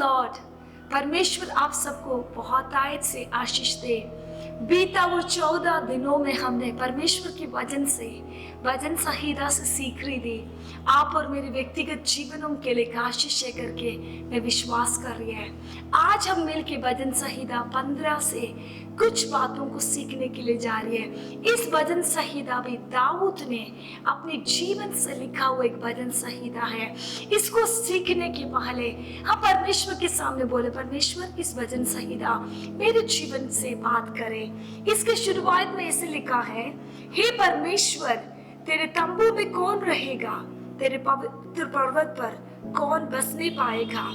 Lord. परमेश्वर आप सबको बहुत आयत से आशीष दे। बीता वो 14 दिनों में हमने परमेश्वर के वचन से, वचन संहिता से सीख रही थी। आप और मेरे व्यक्तिगत जीवनों के लिए आशीष है करके मैं विश्वास कर रही है। आज हम मिल के वचन संहिता 15 से कुछ बातों को सीखने के लिए जा रही है। इस वचन संहिता भी दाऊद ने अपने जीवन से लिखा हुआ एक वचन संहिता है। इसको सीखने के पहले हम परमेश्वर के सामने बोले, परमेश्वर इस वचन संहिता मेरे जीवन से बात करे। इसके शुरुआत में ऐसे लिखा है, हे परमेश्वर तेरे तंबू में कौन रहेगा, तेरे पवित्र पर्वत पर कौन बसने पाएगा।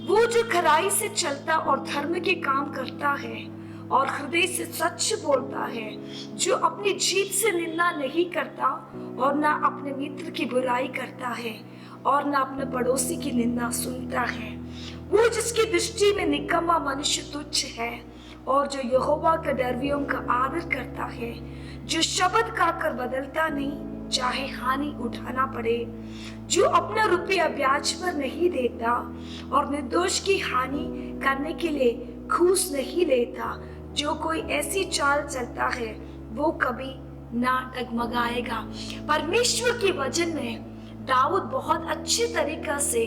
वो जो खराई से चलता और धर्म के काम करता है और हृदय से सच बोलता है, जो अपनी जीत से निंदा नहीं करता और ना अपने मित्र की बुराई करता है और ना अपने पड़ोसी की निंदा सुनता है। वो जिसकी दृष्टि में निकम्मा मनुष्य तुच्छ है और जो यहोवा के डरवियों का आदर करता है, जो शब्द खाकर बदलता नहीं चाहे हानि उठाना पड़े, जो अपना रुपया ब्याज पर नहीं देता और निर्दोष की हानि करने के लिए घूस नहीं लेता। जो कोई ऐसी चाल चलता है वो कभी ना डगमगाएगा। परमेश्वर के वचन में दाऊद बहुत अच्छे तरीका से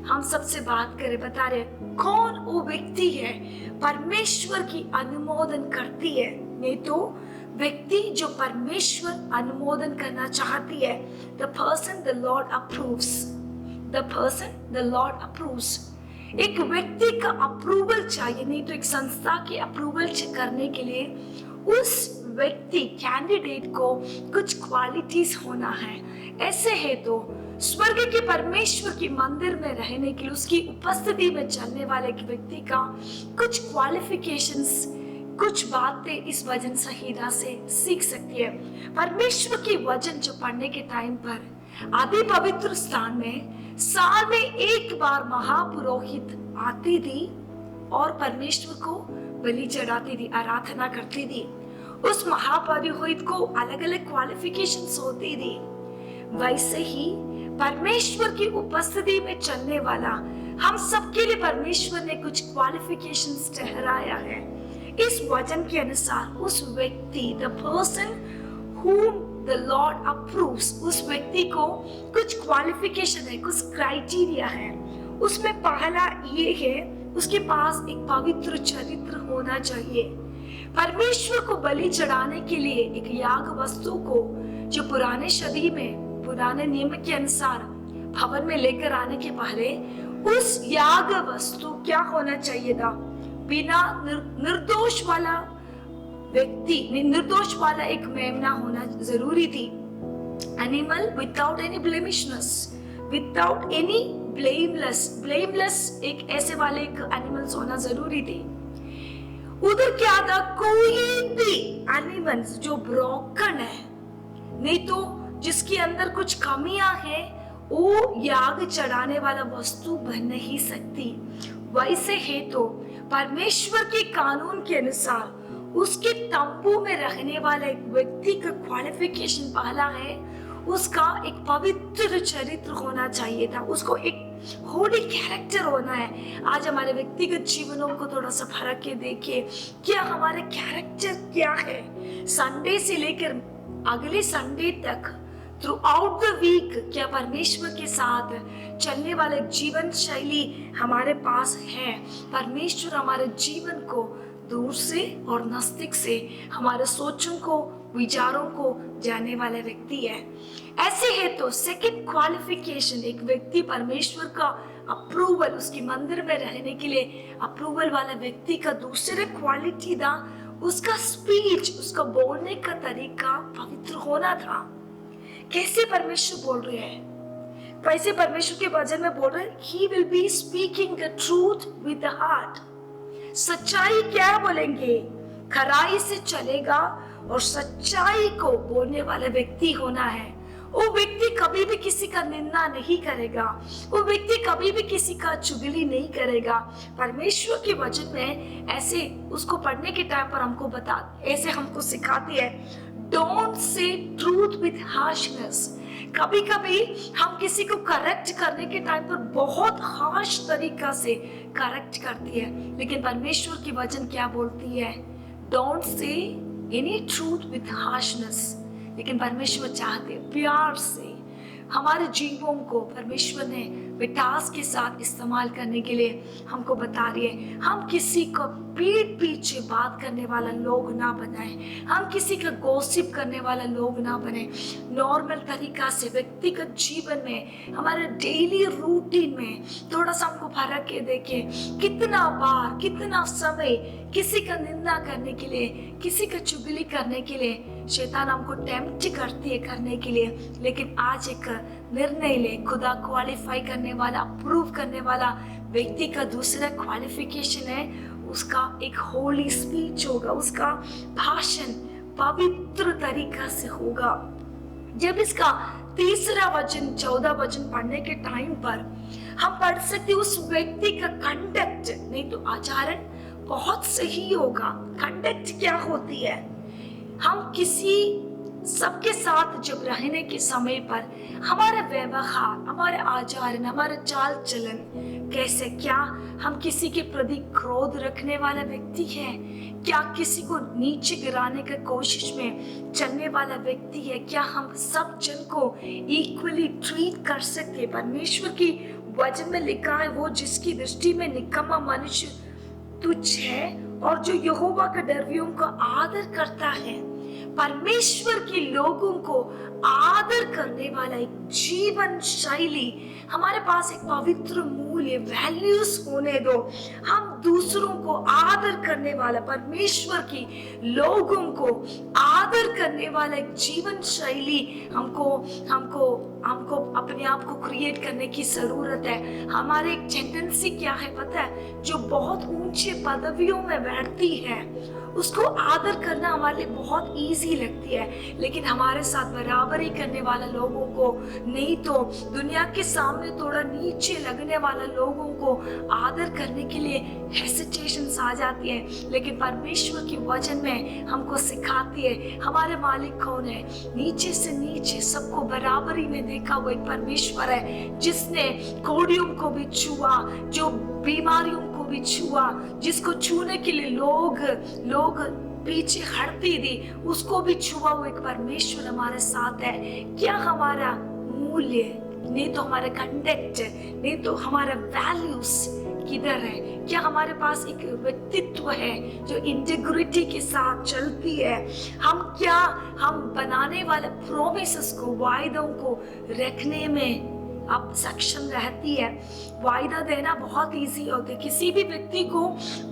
हम सबसे बात करे, बता रहे कौन वो व्यक्ति है परमेश्वर की अनुमोदन करती है। नहीं तो व्यक्ति जो परमेश्वर अनुमोदन करना चाहती है, the person the Lord approves, the person the Lord approves। एक व्यक्ति का अप्रूवल चाहिए, नहीं तो एक संस्था की अप्रूवल करने के लिए उस व्यक्ति कैंडिडेट को कुछ क्वालिटीज होना है। ऐसे है तो स्वर्ग के परमेश्वर के मंदिर में रहने के लिए, उसकी उपस्थिति में चलने वाले व्यक्ति का कुछ क्वालिफिकेशंस, कुछ बातें इस वचन संहिता से सीख सकती है। परमेश्वर की वचन जो पढ़ने के टाइम पर आदि पवित्र स्थान में साल में एक बार महापुरोहित आती थी और परमेश्वर को बलि चढ़ाती थी, आराधना करती थी। उस महापुरोहित को अलग अलग क्वालिफिकेशंस होती थी। वैसे ही परमेश्वर की उपस्थिति में चलने वाला हम सबके लिए परमेश्वर ने कुछ क्वालिफिकेशंस ठहराया है। इस वचन के अनुसार उस व्यक्ति, the person whom the Lord approves, उस व्यक्ति को कुछ क्वालिफिकेशन है, कुछ क्राइटेरिया है। उसमें पहला ये है, उसके पास एक पवित्र चरित्र होना चाहिए। परमेश्वर को बलि चढ़ाने के लिए एक याग वस्तु को जो पुराने सदी में, पुराने नियम के अनुसार भवन में लेकर आने के पहले उस याग वस्तु क्या होना चाहिए था, बिना निर्दोष वाला व्यक्ति, निर्दोष वाला एक मेमना होना जरूरी थी। Animal without any blemishness, without any blameless एक ऐसे वाले एक एनिमल्स होना जरूरी थी। उधर क्या था, कोई भी एनिमल्स जो ब्रोकन है, नहीं तो जिसके अंदर कुछ कमियां हैं, वो याग चढ़ाने वाला वस्तु बन नहीं सकती। वैसे है तो परमेश्वर के कानून के अनुसार उसके तंबू में रहने वाला एक व्यक्ति का क्वालिफिकेशन पहला है, उसका एक पवित्र चरित्र होना चाहिए था, उसको एक होली कैरेक्टर होना है। आज हमारे व्यक्तिगत जीवनों को थोड़ा सा फर्क के देखिए, क्या हमारे कैरेक्टर क्या है। संडे से लेकर अगले संडे तक थ्रू आउट द वीक क्या परमेश्वर के साथ चलने वाले जीवन शैली हमारे पास है। परमेश्वर हमारे जीवन को दूर से और नजदीक से, हमारे सोचों को, विचारों को जानने वाला व्यक्ति है। ऐसे है तो सेकंड क्वालिफिकेशन, एक व्यक्ति परमेश्वर का अप्रूवल, उसके मंदिर में रहने के लिए अप्रूवल वाला व्यक्ति का दूसरे क्वालिटी था उसका स्पीच, उसका बोलने का तरीका पवित्र होना था। कैसे परमेश्वर बोल रहे हैं, कैसे परमेश्वर के वचन में बोल रहे हैं, he will be speaking the truth with the heart। सच्चाई क्या बोलेंगे, खराई से चलेगा और सच्चाई को बोलने वाला व्यक्ति होना है। वो व्यक्ति कभी भी किसी का निंदा नहीं करेगा, वो व्यक्ति कभी भी किसी का चुगली नहीं करेगा। परमेश्वर के वचन में ऐसे उसको पढ़ने के टाइम पर हमको सिखाती है, don't say truth with harshness. कभी कभी हम किसी को करेक्ट करने के टाइम पर बहुत हार्श तरीका से करेक्ट करती है, लेकिन परमेश्वर की वचन क्या बोलती है? Don't say any truth with harshness. लेकिन परमेश्वर चाहते प्यार से हमारे जीवों को परमेश्वर ने मिठास के साथ इस्तेमाल करने के लिए हमको बता रही है। हम किसी को पीठ पीछे बात करने वाला लोग ना बनाए, हम किसी का गॉसिप करने वाला लोग ना बने। नॉर्मल तरीका से व्यक्तिगत जीवन में, हमारे डेली रूटीन में थोड़ा सा हमको फर्क के देखे। कितना बार, कितना समय किसी का निंदा करने के लिए, किसी का चुगली करने के लिए शैतान हमको टेम्प्ट करती है करने के लिए। लेकिन आज एक निर्णय ले, खुदा क्वालिफाई करने वाला, अप्रूव करने वाला व्यक्ति का दूसरा क्वालिफिकेशन है उसका एक होली स्पीच होगा, उसका भाषण पवित्र तरीका से होगा। जब इसका तीसरा वचन 14 वचन पढ़ने के टाइम पर हम पढ़ सकते उस व्यक्ति का कंडक्ट, नहीं तो आचरण बहुत सही होगा। कंडक्ट क्या होती है? हम किसी सबके साथ जब रहने के समय पर हमारा व्यवहार, हमारे आचरण, हमारा चाल चलन कैसे, क्या हम किसी के प्रति क्रोध रखने वाला व्यक्ति है? क्या किसी को नीचे गिराने की कोशिश में चलने वाला व्यक्ति है? क्या हम सब जन को इक्वली ट्रीट कर सकते? परमेश्वर की वचन में लिखा है वो जिसकी दृष्टि में निकम्मा मनुष्य तुच्छ है और जो यहोवा के डरवियों का आदर करता है। परमेश्वर के लोगों को आदर करने वाला एक जीवन शैली, हमारे पास एक पवित्र मूल्य, वैल्यूज होने दो। हम दूसरों को आदर करने वाला, परमेश्वर की लोगों को आदर करने वाला एक जीवन शैली हमको हमको हमको अपने आप को क्रिएट करने की जरूरत है। हमारे एक टेंडेंसी क्या है पता है? जो बहुत ऊंचे पदवियों में बैठती है उसको आदर करना हमारे लिए बहुत इजी लगती है, लेकिन हमारे साथ बराबरी करने वाला लोगों को, नहीं तो दुनिया के सामने थोड़ा नीचे लगने वाला लोगों को आदर करने के लिए हेसिटेशंस आ जाती है। लेकिन परमेश्वर की वचन में हमको सिखाती है हमारे मालिक कौन है। नीचे से नीचे सबको बराबरी में देखा वो एक परमेश्वर है जिसने कोड़ियों को भी छुआ, जो बीमारियों को भी छुआ, जिसको छूने के लिए लोग पीछे हटती थी उसको भी छुआ वो एक परमेश्वर हमारे साथ है। क्या हमारा मूल्य, नहीं तो हमारा कंडक्ट, नहीं तो हमारा वैल्यूज किधर है? क्या हमारे पास एक व्यक्तित्व है जो इंटीग्रिटी के साथ चलती है? हम बनाने वाले प्रोमिसेस को, वायदों को रखने में अब सक्षम रहती है? वायदा देना बहुत इजी होता है। किसी भी व्यक्ति को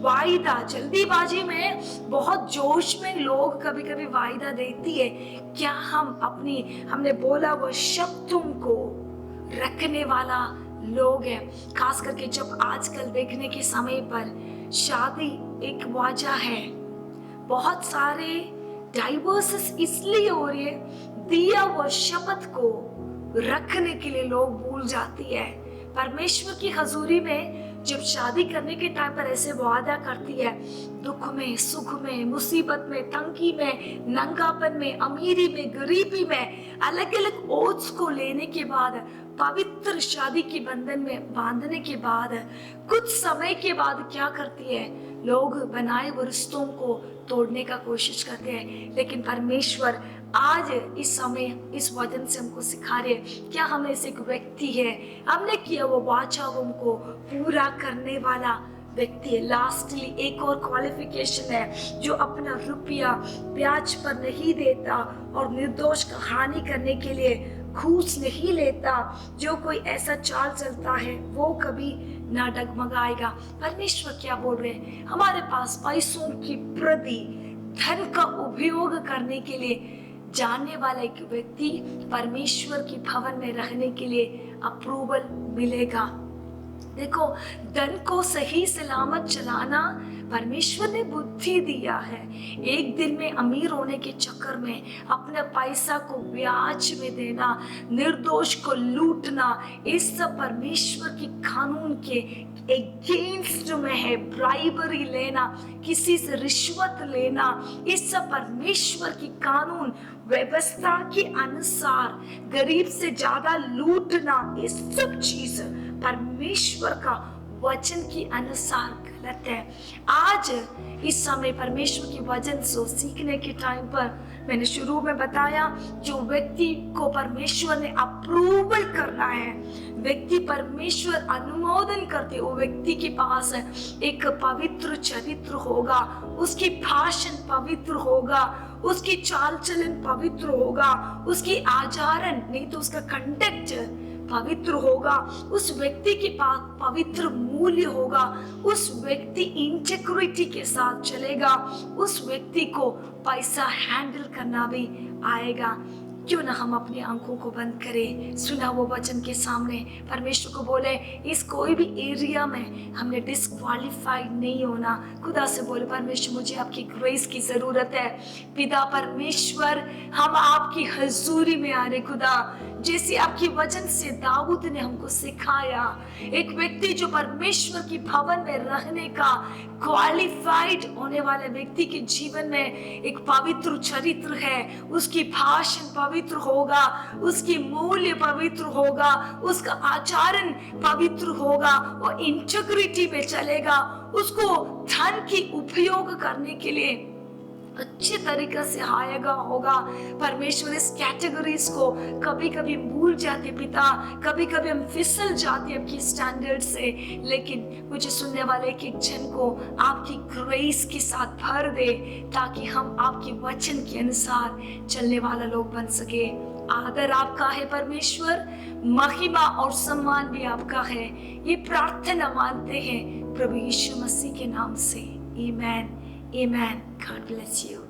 वायदा, जल्दीबाजी में, बहुत जोश में लोग कभी कभी वायदा देती है। क्या हम हमने बोला वो शब्दों को रखने वाला लोग हैं? खास करके जब आजकल देखने के समय पर शादी एक वजह है, बहुत सारे डाइवर्सेस इसलिए हो रही है, दिया हुआ शब्द को रखने के लिए लोग भूल जाती है। परमेश्वर की हजूरी में जब शादी करने के टाइम पर ऐसे वादा करती है, दुख में, सुख में, मुसीबत में, तंगी में, नंगापन में, अमीरी में, गरीबी में, अलग अलग ओथ्स को लेने के बाद, पवित्र शादी के बंधन में बांधने के बाद, कुछ समय के बाद क्या करती है? लोग बनाए हुए रिश्तों को तोड़ने का कोशिश करते हैं। लेकिन परमेश्वर आज इस समय इस वचन से हमको सिखा रहे हैं, क्या हम ऐसे एक व्यक्ति है, हमने किया वो वाचाओं को पूरा करने वाला व्यक्ति है। लास्टली एक और क्वालिफिकेशन है, जो अपना रुपया ब्याज पर नहीं देता और निर्दोष का हानि करने के लिए घूस नहीं लेता। जो कोई ऐसा चाल चलता है वो कभी ना डगमगाएगा। परमेश्वर क्या बोल रहे हैं? हमारे पास पैसों की प्रति, धन का उपयोग करने के लिए जानने वाला एक व्यक्ति परमेश्वर की भवन में रहने के लिए अप्रूवल मिलेगा। देखो, धन को सही सलामत चलाना परमेश्वर ने बुद्धि दिया है। एक दिन में अमीर होने के चक्कर में अपने पैसा को ब्याज में देना, निर्दोष को लूटना, इस सब परमेश्वर की कानून के अगेंस्ट में है। ब्राइबरी लेना, किसी से रिश्वत लेना, इस सब परमेश्वर की कानून व्यवस्था के अनुसार गरीब से ज्यादा लूटना, इस सब चीज परमेश्वर का वचन के अनुसार गलत है। आज इस समय परमेश्वर के वचन को सीखने के टाइम पर मैंने शुरू में बताया, जो व्यक्ति को परमेश्वर ने अप्रूवल करना है, व्यक्ति परमेश्वर अनुमोदन करते, वो व्यक्ति के पास एक पवित्र चरित्र होगा, उसकी भाषण पवित्र होगा, उसकी चाल चलन पवित्र होगा, उसकी आचरण नहीं तो उसका कंडक्ट पवित्र होगा, उस व्यक्ति के पास पवित्र मूल्य होगा, उस व्यक्ति इंटेग्रिटी के साथ चलेगा, उस व्यक्ति को पैसा हैंडल करना भी आएगा। क्यों ना हम अपनी आंखों को बंद करें, सुना वो वचन के सामने, परमेश्वर को बोले इस कोई भी एरिया में हमने डिस्क्वालिफाइड नहीं होना। खुदा से बोले परमेश्वर मुझे आपकी ग्रेस की जरूरत है। पिता परमेश्वर, हम आपकी हजूरी में आ रहे खुदा, जैसे आपकी वचन से दाऊद ने हमको सिखाया, एक व्यक्ति जो परमेश्वर की भवन में रहने का क्वालिफाइड होने वाले व्यक्ति के जीवन में एक पवित्र चरित्र है, उसकी भाषण पवित्र होगा, उसकी मूल्य पवित्र होगा, उसका आचरण पवित्र होगा, वो इंटेग्रिटी में चलेगा, उसको धन की उपयोग करने के लिए अच्छे तरीके से आएगा होगा। परमेश्वर इस कैटेगरीज को कभी कभी भूल जाते पिता, कभी कभी हम फिसल जाते आपकी स्टैंडर्ड से, लेकिन मुझे सुनने वाले एक एक जन को आपकी ग्रेस के साथ भर दे, ताकि हम आपके वचन के अनुसार चलने वाला लोग बन सके। आदर आपका है परमेश्वर, महिमा और सम्मान भी आपका है। ये प्रार्थना मानते हैं प्रभु यीशु मसीह के नाम से, आमीन। Amen. God bless you.